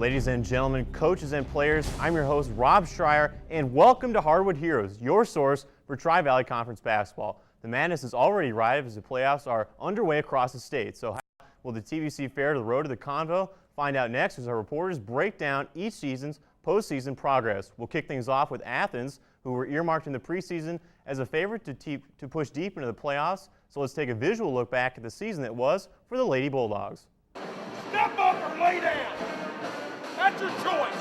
Ladies and gentlemen, coaches and players, I'm your host, Rob Schreier, and welcome to Hardwood Heroes, your source for Tri-Valley Conference basketball. The madness is already arrived as the playoffs are underway across the state. So how will the TVC fare to the road to the Convo? Find out next as our reporters break down each season's postseason progress. We'll kick things off with Athens, who were earmarked in the preseason as a favorite to push deep into the playoffs. So let's take a visual look back at the season that was for the Lady Bulldogs. Step up or lay down. That's your choice.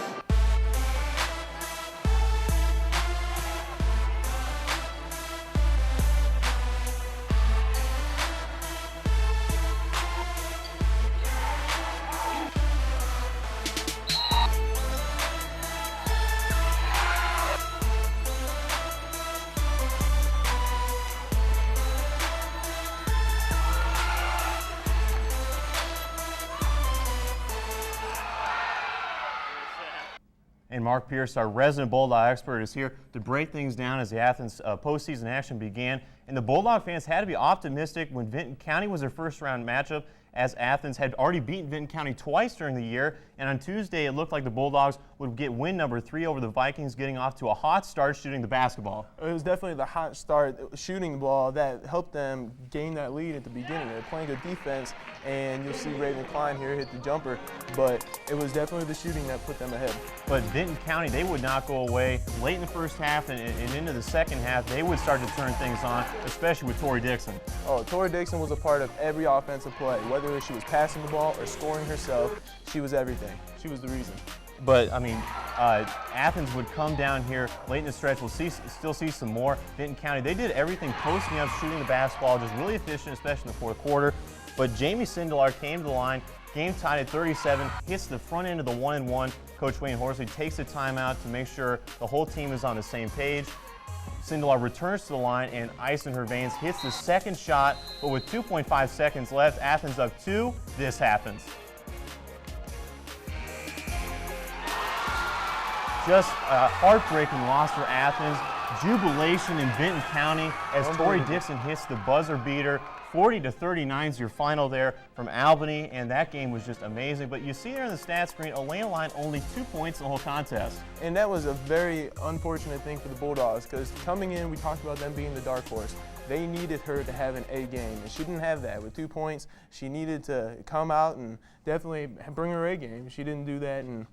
And Mark Pierce, our resident Bulldog expert, is here to break things down as the Athens postseason action began. And the Bulldog fans had to be optimistic when Vinton County was their first-round matchup, as Athens had already beaten Vinton County twice during the year. And on Tuesday, it looked like the Bulldogs would get win number 3 over the Vikings, getting off to a hot start shooting the basketball. It was definitely the hot start shooting the ball that helped them gain that lead at the beginning. They're playing good defense, and you'll see Raven Klein here hit the jumper, but it was definitely the shooting that put them ahead. But Vinton County, they would not go away. Late in the first half and into the second half, they would start to turn things on, especially with Tori Dixon. Oh, Tori Dixon was a part of every offensive play. Whether she was passing the ball or scoring herself, she was everything. She was the reason. But, I mean, Athens would come down here late in the stretch. We'll still see some more. Vinton County, they did everything posting up, shooting the basketball, just really efficient, especially in the fourth quarter. But Jamie Sindelar came to the line, game tied at 37, hits the front end of the 1-and-1. Coach Wayne Horsley takes a timeout to make sure the whole team is on the same page. Sindelar returns to the line, and ice in her veins, hits the second shot, but with 2.5 seconds left, Athens up 2, this happens. Just a heartbreaking loss for Athens. Jubilation in Vinton County as Tori Dixon hits the buzzer beater. 40-39 is your final there from Albany, and that game was just amazing. But you see there on the stat screen, Elena Line only 2 points in the whole contest. And that was a very unfortunate thing for the Bulldogs, because coming in, we talked about them being the dark horse. They needed her to have an A game, and she didn't have that. With 2 points, she needed to come out and definitely bring her A game. She didn't do that, and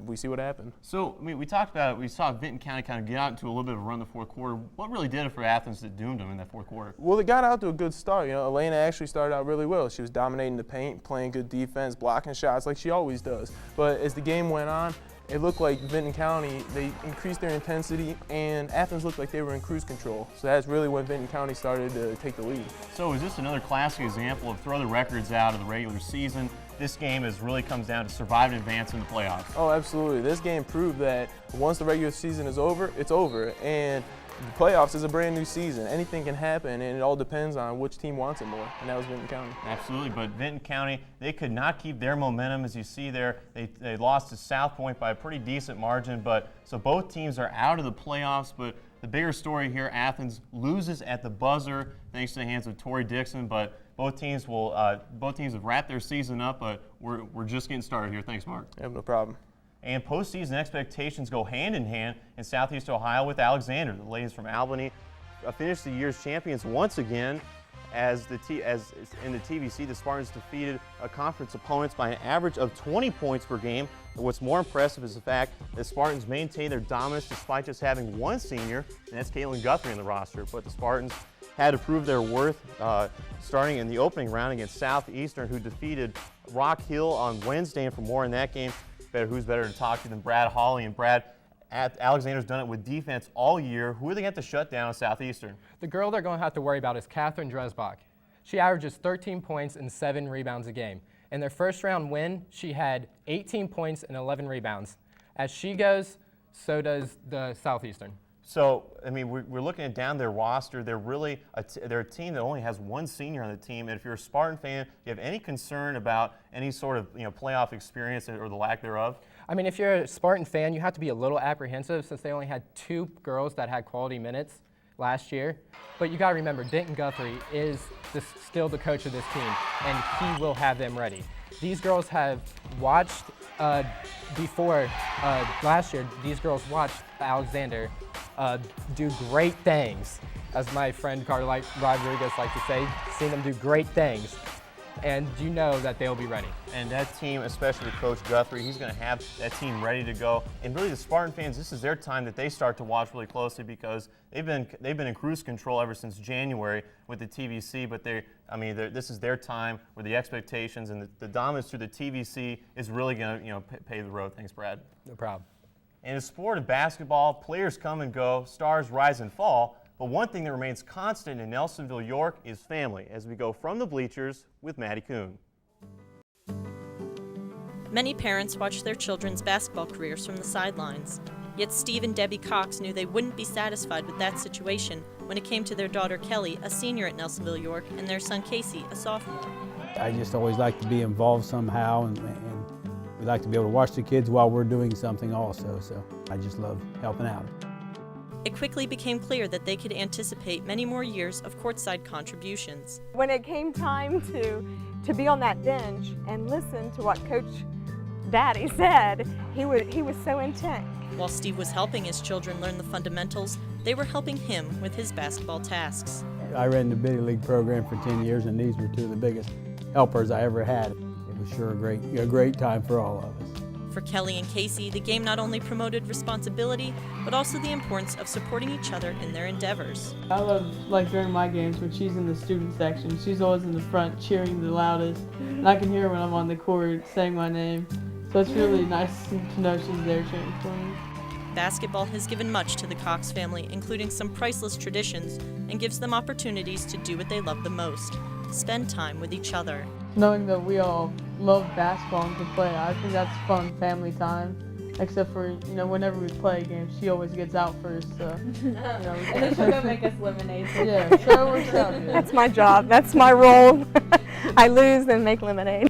we see what happened. So, I mean, we talked about it. We saw Vinton County kind of get out into a little bit of a run in the fourth quarter. What really did it for Athens that doomed them in that fourth quarter? Well, they got out to a good start. You know, Elena actually started out really well. She was dominating the paint, playing good defense, blocking shots like she always does. But as the game went on, it looked like Vinton County, they increased their intensity, and Athens looked like they were in cruise control. So that's really when Vinton County started to take the lead. So is this another classic example of throw the records out of the regular season? This game really comes down to survive and advance in the playoffs. Oh, absolutely. This game proved that once the regular season is over, it's over. And the playoffs is a brand new season. Anything can happen, and it all depends on which team wants it more, and that was Vinton County. Absolutely, but Vinton County, they could not keep their momentum. As you see there, they lost to South Point by a pretty decent margin, so both teams are out of the playoffs. But the bigger story here, Athens loses at the buzzer thanks to the hands of Tori Dixon, but both teams have wrapped their season up, but we're just getting started here. Thanks, Mark. Yeah, no problem. And postseason expectations go hand in hand in Southeast Ohio with Alexander. The ladies from Albany finished the year's champions once again. As in the TVC, the Spartans defeated conference opponents by an average of 20 points per game. And what's more impressive is the fact that Spartans maintained their dominance despite just having one senior, and that's Caitlin Guthrie on the roster. But the Spartans had to prove their worth starting in the opening round against Southeastern, who defeated Rock Hill on Wednesday. And for more in that game, who's better to talk to than Brad Hawley? And Brad, Alexander's done it with defense all year. Who are they going to have to shut down at Southeastern? The girl they're going to have to worry about is Catherine Dresbach. She averages 13 points and 7 rebounds a game. In their first round win, she had 18 points and 11 rebounds. As she goes, so does the Southeastern. So, I mean, we're looking at down their roster. They're really they're a team that only has one senior on the team. And if you're a Spartan fan, do you have any concern about any sort of playoff experience or the lack thereof? I mean, if you're a Spartan fan, you have to be a little apprehensive since they only had 2 girls that had quality minutes last year. But you got to remember, Denton Guthrie is still the coach of this team, and he will have them ready. these girls have watched before last year. These girls watched Alexander do great things, as my friend Carter Rodriguez likes to say. Seen them do great things, and you know that they'll be ready. And that team, especially with Coach Guthrie, he's going to have that team ready to go. And really, the Spartan fans, this is their time that they start to watch really closely, because they've been in cruise control ever since January with the TVC. But this is their time where the expectations and the dominance through the TVC is really going to pay the road. Thanks, Brad. No problem. In the sport of basketball, players come and go, stars rise and fall. But one thing that remains constant in Nelsonville-York is family, as we go from the bleachers with Maddie Kuhn. Many parents watch their children's basketball careers from the sidelines. Yet Steve and Debbie Cox knew they wouldn't be satisfied with that situation when it came to their daughter Kelly, a senior at Nelsonville-York, and their son Casey, a sophomore. I just always like to be involved somehow, and we like to be able to watch the kids while we're doing something also, so I just love helping out. It quickly became clear that they could anticipate many more years of courtside contributions. When it came time to be on that bench and listen to what Coach Daddy said, he was so intent. While Steve was helping his children learn the fundamentals, they were helping him with his basketball tasks. I ran the Biddy League program for 10 years, and these were two of the biggest helpers I ever had. It was sure a great time for all of us. For Kelly and Casey, the game not only promoted responsibility, but also the importance of supporting each other in their endeavors. I love, during my games when she's in the student section, she's always in the front cheering the loudest, and I can hear her when I'm on the court saying my name. So it's really nice to know she's there cheering for me. Basketball has given much to the Cox family, including some priceless traditions, and gives them opportunities to do what they love the most, spend time with each other. Knowing that we all love basketball and can play, I think that's fun family time. Except for, whenever we play games, she always gets out first, so, And then she'll go make us lemonade. Yeah, so it works out good. That's my job. That's my role. I lose and make lemonade.